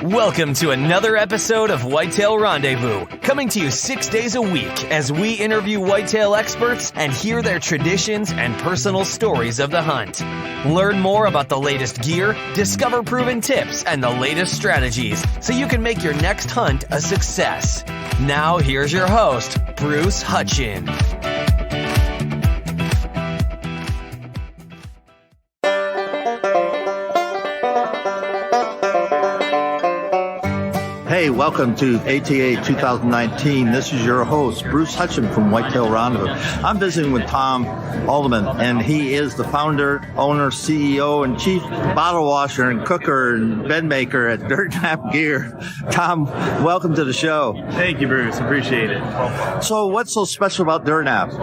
Welcome to another episode of Whitetail Rendezvous, coming to you 6 days a week as we interview whitetail experts and hear their traditions and personal stories of the hunt. Learn more about the latest gear, discover proven tips, and the latest strategies so you can make your next hunt a success. Now here's your host, Bruce Hutchin. Hey, welcome to ATA 2019. This is your host, Bruce Hutchin from Whitetail Rendezvous. I'm visiting with Tom Alderman, and he is the founder, owner, CEO, and chief bottle washer and cooker and bed maker at DirtNap Gear. Tom, welcome to the show. Thank you, Bruce. Appreciate it. So what's so special about DirtNap?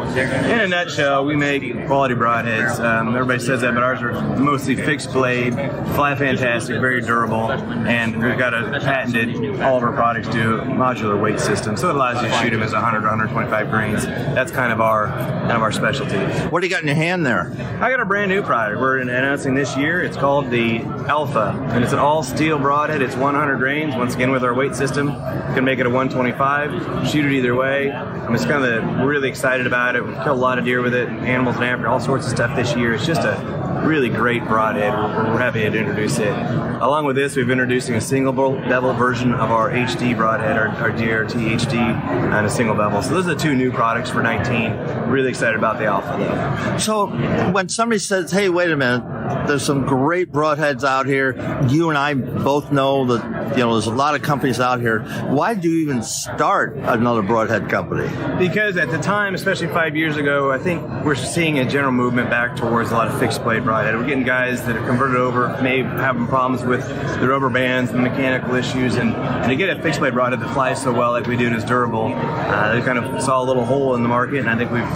In a nutshell, we make quality broadheads. Everybody says that, but ours are mostly fixed blade, fly fantastic, very durable, and we've got a patented, all of our products do, modular weight system, so it allows you to shoot them as 100 or 125 grains. That's kind of our specialty. What do you got in your hand there? I got a brand new product we're announcing this year. It's called the Alpha, and it's an all steel broadhead. It's 100 grains. Once again, with our weight system, you can make it a 125. Shoot it either way. I'm just kind of really excited about it. We've killed a lot of deer with it, animals in Africa, all sorts of stuff this year. It's just a really great broadhead. We're happy to introduce it. Along with this, we've been introducing a single bevel version of our HD broadhead, our DRT HD, and a single bevel. So those are the two new products for 19. Really excited about the Alpha, though. So when somebody says, hey, wait a minute, there's some great broadheads out here. You and I both know that, there's a lot of companies out here. Why do you even start another broadhead company? Because at the time, especially 5 years ago, I think we're seeing a general movement back towards a lot of fixed blade broadhead. We're getting guys that are converted over, may having problems with the rubber bands, the mechanical issues, and to get a fixed blade broadhead that flies so well like we do and is durable, they kind of saw a little hole in the market, and I think we've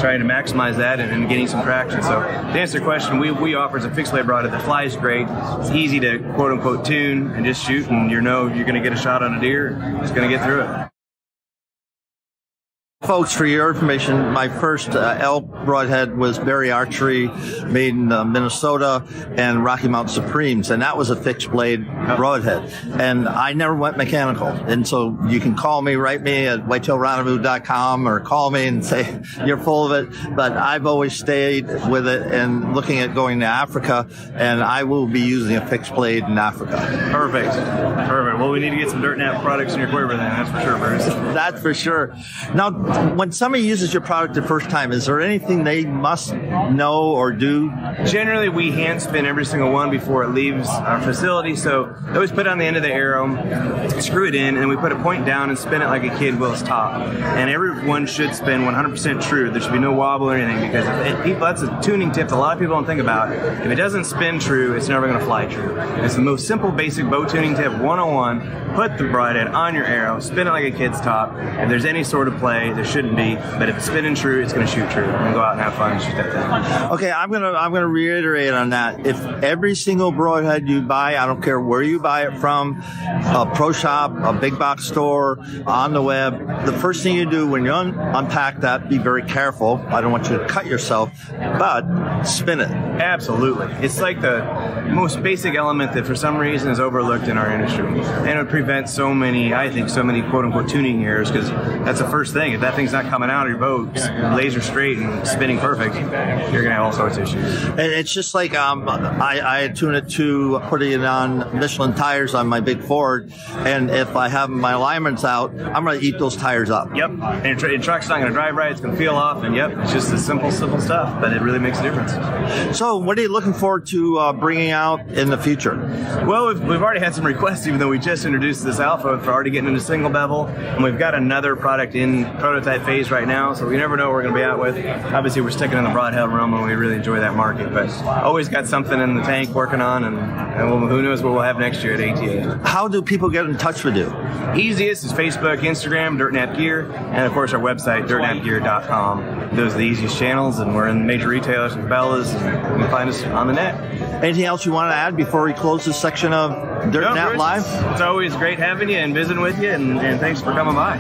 tried to maximize that and getting some traction. So to answer your question, we offer a fixed blade broadhead that flies great. It's easy to quote unquote tune and just shoot, and you're going to get a shot on a deer. Just going to get through it. Folks, for your information, my first elk broadhead was Berry Archery, made in Minnesota, and Rocky Mountain Supremes, and that was a fixed blade broadhead. And I never went mechanical. And so you can call me, write me at whitetailrendezvous.com, or call me and say you're full of it. But I've always stayed with it and looking at going to Africa, and I will be using a fixed blade in Africa. Perfect. Well, we need to get some DirtNap products in your quiver then, that's for sure, Bruce. That's for sure. Now, when somebody uses your product the first time, is there anything they must know or do? Generally, we hand spin every single one before it leaves our facility. So we always put it on the end of the arrow, screw it in, and we put a point down and spin it like a kid will his top. And everyone should spin 100% true. There should be no wobble or anything, because that's a tuning tip that a lot of people don't think about. If it doesn't spin true, it's never going to fly true. It's the most simple, basic bow tuning tip 101. Put the broadhead on your arrow, spin it like a kid's top. If there's any sort of play, there shouldn't be, but if it's spinning true, it's going to shoot true. We're going to go out and have fun and shoot that thing. Okay, I'm gonna reiterate on that. If every single broadhead you buy, I don't care where you buy it from, a pro shop, a big box store, on the web, the first thing you do when you unpack that, be very careful. I don't want you to cut yourself, but spin it. Absolutely. It's like the most basic element that for some reason is overlooked in our industry. And it would prevent so many quote-unquote tuning errors, because that's the first thing. If that thing's not coming out of your bow laser straight and spinning perfect, you're going to have all sorts of issues. And it's just like I tune it to putting it on Michelin tires on my big Ford, and if I have my alignments out, I'm going to eat those tires up. Yep. And your truck's not going to drive right. It's going to feel off, and it's just the simple stuff, but it really makes a difference. So what are you looking forward to bringing out in the future? Well, we've already had some requests, even though we just introduced this Alpha. We're already getting into single bevel, and we've got another product in prototype phase right now, so we never know what we're going to be out with. Obviously, we're sticking in the broadhead realm, and we really enjoy that market, but always got something in the tank working on, and who knows what we'll have next year at ATA. How do people get in touch with you? Easiest is Facebook, Instagram, DirtNap Gear, and of course our website, dirtnapgear.com. Those are the easiest channels, and we're in major retailers and Cabela's, and you can find us on the net. Anything else you want to add before we close this section of DirtNap Live? It's always great having you and visiting with you, and thanks for coming by.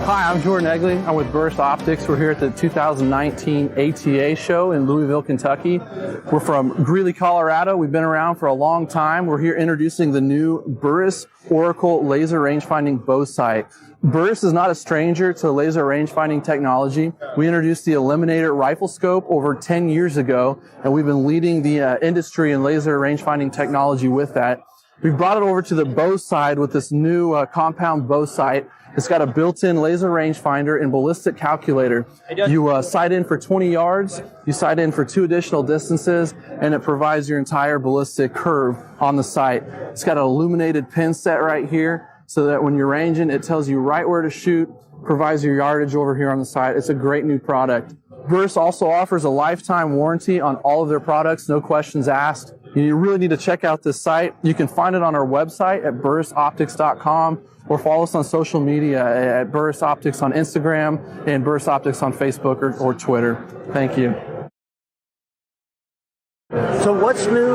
Hi, Hi, I'm Jordan Egley. I'm with Burris Optics. We're here at the 2019 ATA show in Louisville, Kentucky. We're from Greeley, Colorado. We've been around for a long time. We're here introducing the new Burris Oracle laser rangefinding bow sight. Burris is not a stranger to laser rangefinding technology. We introduced the Eliminator rifle scope over 10 years ago, and we've been leading the industry in laser rangefinding technology with that. We brought it over to the bow side with this new compound bow sight. It's got a built-in laser rangefinder and ballistic calculator. You sight in for 20 yards, you sight in for 2 additional distances, and it provides your entire ballistic curve on the sight. It's got an illuminated pin set right here so that when you're ranging, it tells you right where to shoot, provides your yardage over here on the sight. It's a great new product. Burris also offers a lifetime warranty on all of their products, no questions asked. You really need to check out this site. You can find it on our website at burrisoptics.com or follow us on social media at Burris Optics on Instagram and Burris Optics on Facebook or Twitter. Thank you. So what's new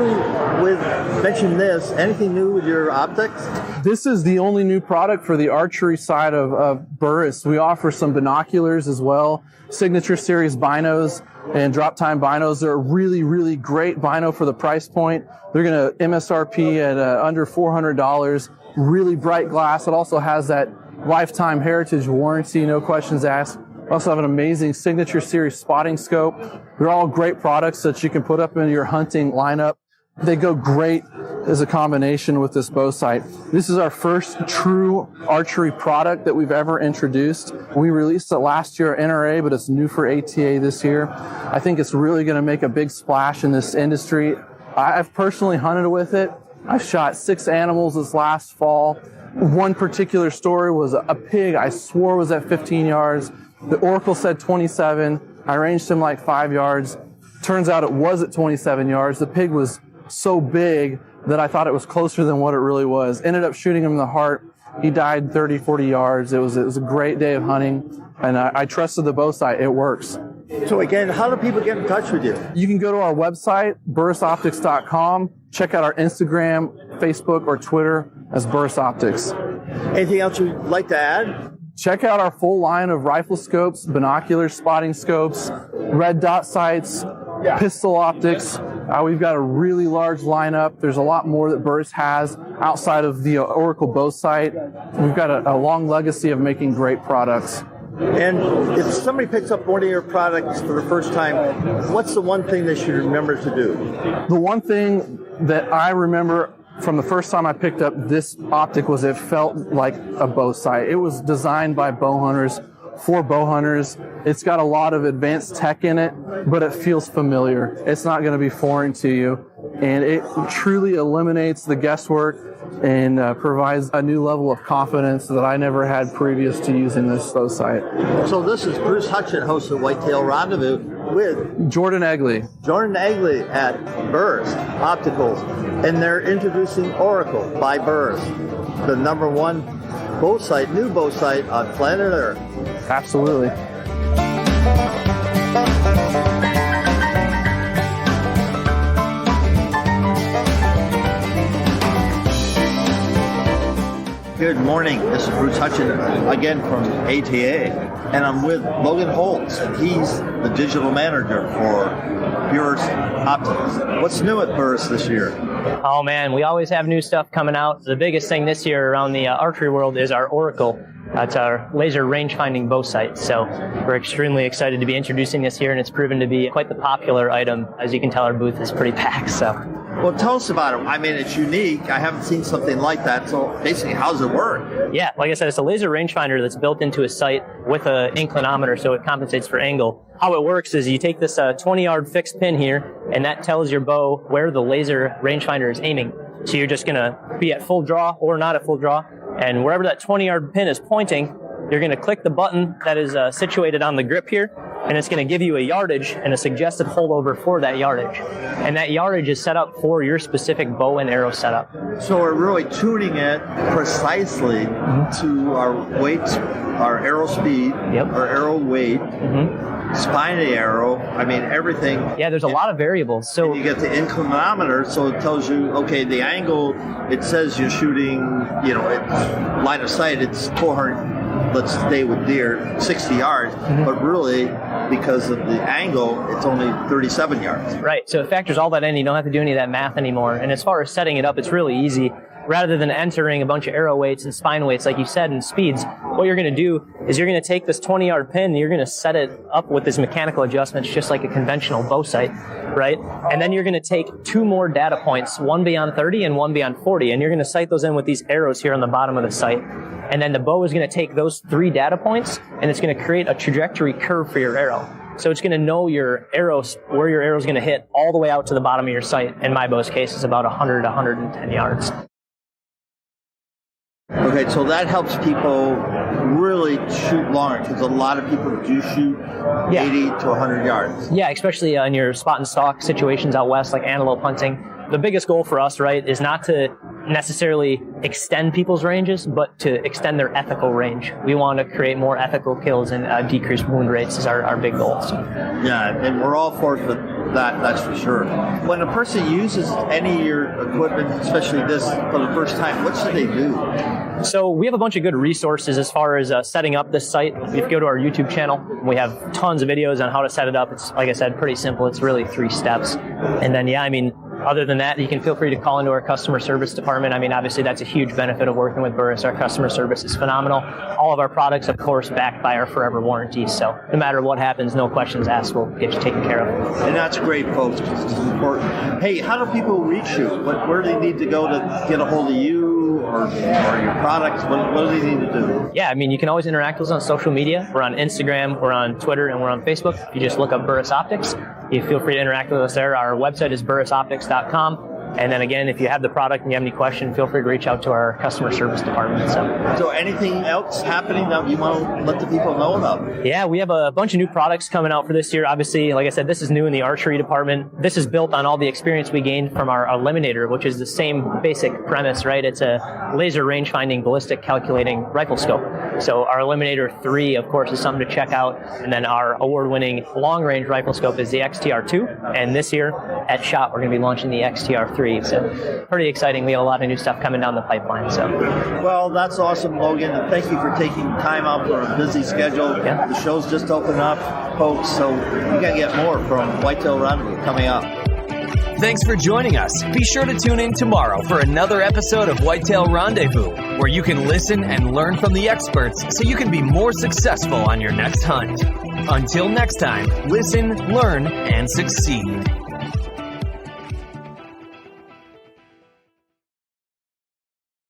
with, mention this, anything new with your optics? This is the only new product for the archery side of Burris. We offer some binoculars as well, Signature Series binos and drop time binos. They're a really, really great bino for the price point. They're going to MSRP at under $400. Really bright glass. It also has that lifetime heritage warranty, no questions asked. We also have an amazing Signature Series spotting scope. They're all great products that you can put up in your hunting lineup. They go great as a combination with this bow sight. This is our first true archery product that we've ever introduced. We released it last year at NRA, but it's new for ATA this year. I think it's really going to make a big splash in this industry. I've personally hunted with it. I shot 6 animals this last fall. One particular story was a pig I swore was at 15 yards. The Oracle said 27. I ranged him like 5 yards. Turns out it was at 27 yards. The pig was so big that I thought it was closer than what it really was. Ended up shooting him in the heart. He died 30, 40 yards. It was a great day of hunting, and I trusted the bow sight. It works. So again, how do people get in touch with you? You can go to our website, burrisoptics.com. Check out our Instagram, Facebook, or Twitter as Burris Optics. Anything else you'd like to add? Check out our full line of rifle scopes, binoculars, spotting scopes, red dot sights, pistol optics. We've got a really large lineup. There's a lot more that Burris has outside of the Oracle bow sight. We've got a long legacy of making great products. And if somebody picks up one of your products for the first time, what's the one thing they should remember to do? The one thing that I remember from the first time I picked up this optic was it felt like a bow sight. It was designed by bow hunters for bow hunters. It's got a lot of advanced tech in it, but it feels familiar. It's not going to be foreign to you. And it truly eliminates the guesswork and provides a new level of confidence that I never had previous to using this bow sight. So this is Bruce Hutchin, host of Whitetail Rendezvous, with Jordan Egley. Jordan Egley at Burris Opticals, and they're introducing Oracle by Burris, the #1 bow sight, new bow sight on planet Earth. Absolutely. Good morning. This is Bruce Hutchin again from ATA, and I'm with Logan Holtz. He's the digital manager for Burris Optics. What's new at Burris this year? Oh man, we always have new stuff coming out. The biggest thing this year around the archery world is our Oracle. It's our laser range-finding bow sight. So we're extremely excited to be introducing this here, and it's proven to be quite the popular item. As you can tell, our booth is pretty packed. So. Well, tell us about it. I mean, it's unique. I haven't seen something like that. So basically, how does it work? Yeah, like I said, it's a laser rangefinder that's built into a sight with an inclinometer, so it compensates for angle. How it works is you take this 20-yard fixed pin here, and that tells your bow where the laser rangefinder is aiming. So you're just going to be at full draw or not at full draw, and wherever that 20-yard pin is pointing, you're going to click the button that is situated on the grip here, and it's going to give you a yardage and a suggested holdover for that yardage. And that yardage is set up for your specific bow and arrow setup. So we're really tuning it precisely to our weight, our arrow speed, our arrow weight, spine of the arrow. I mean, everything. Yeah, there's a lot of variables. So and you get the inclinometer, so it tells you, okay, the angle, it says you're shooting, it's line of sight, it's 400 let's stay with deer, 60 yards, but really, because of the angle, it's only 37 yards. Right, so it factors all that in. You don't have to do any of that math anymore. And as far as setting it up, it's really easy. Rather than entering a bunch of arrow weights and spine weights, like you said, and speeds, what you're going to do is you're going to take this 20-yard pin and you're going to set it up with these mechanical adjustments, just like a conventional bow sight, right? And then you're going to take 2 more data points, one beyond 30 and one beyond 40, and you're going to sight those in with these arrows here on the bottom of the sight. And then the bow is going to take those 3 data points, and it's going to create a trajectory curve for your arrow. So it's going to know your arrows, where your arrow is going to hit all the way out to the bottom of your sight. In my bow's case, is about 100 to 110 yards. Okay, so that helps people really shoot longer, because a lot of people do shoot 80 to 100 yards. Yeah, especially in your spot and stalk situations out west, like antelope hunting. The biggest goal for us, right, is not to necessarily extend people's ranges, but to extend their ethical range. We want to create more ethical kills and decrease wound rates is our big goal. So. Yeah, and we're all for that's for sure. When a person uses any of your equipment, especially this, for the first time, what should they do? So we have a bunch of good resources as far as setting up this site. If you go to our YouTube channel, we have tons of videos on how to set it up. It's, like I said, pretty simple. It's really 3 steps. And then, other than that, you can feel free to call into our customer service department. Obviously, that's a huge benefit of working with Burris. Our customer service is phenomenal. All of our products, of course, backed by our forever warranty. So no matter what happens, no questions asked, we'll get you taken care of. And that's great, folks, because it's important. Hey, how do people reach you? Where do they need to go to get a hold of you or your products? What do they need to do? Yeah, you can always interact with us on social media. We're on Instagram, we're on Twitter, and we're on Facebook. If you just look up Burris Optics, you feel free to interact with us there. Our website is burrisoptics.com. And then again, if you have the product and you have any question, feel free to reach out to our customer service department. So anything else happening that you want to let the people know about? Yeah, we have a bunch of new products coming out for this year. Obviously, like I said, this is new in the archery department. This is built on all the experience we gained from our Eliminator, which is the same basic premise, right? It's a laser range-finding ballistic calculating rifle scope. So our Eliminator 3, of course, is something to check out. And then our award-winning long-range rifle scope is the XTR2. And this year at SHOT, we're going to be launching the XTR3. So pretty exciting. We have a lot of new stuff coming down the pipeline. So, well, that's awesome, Logan. And thank you for taking time out for a busy schedule. Yeah. The show's just opened up, folks. So you got to get more from Whitetail Rendezvous coming up. Thanks for joining us. Be sure to tune in tomorrow for another episode of Whitetail Rendezvous, where you can listen and learn from the experts so you can be more successful on your next hunt. Until next time, listen, learn, and succeed.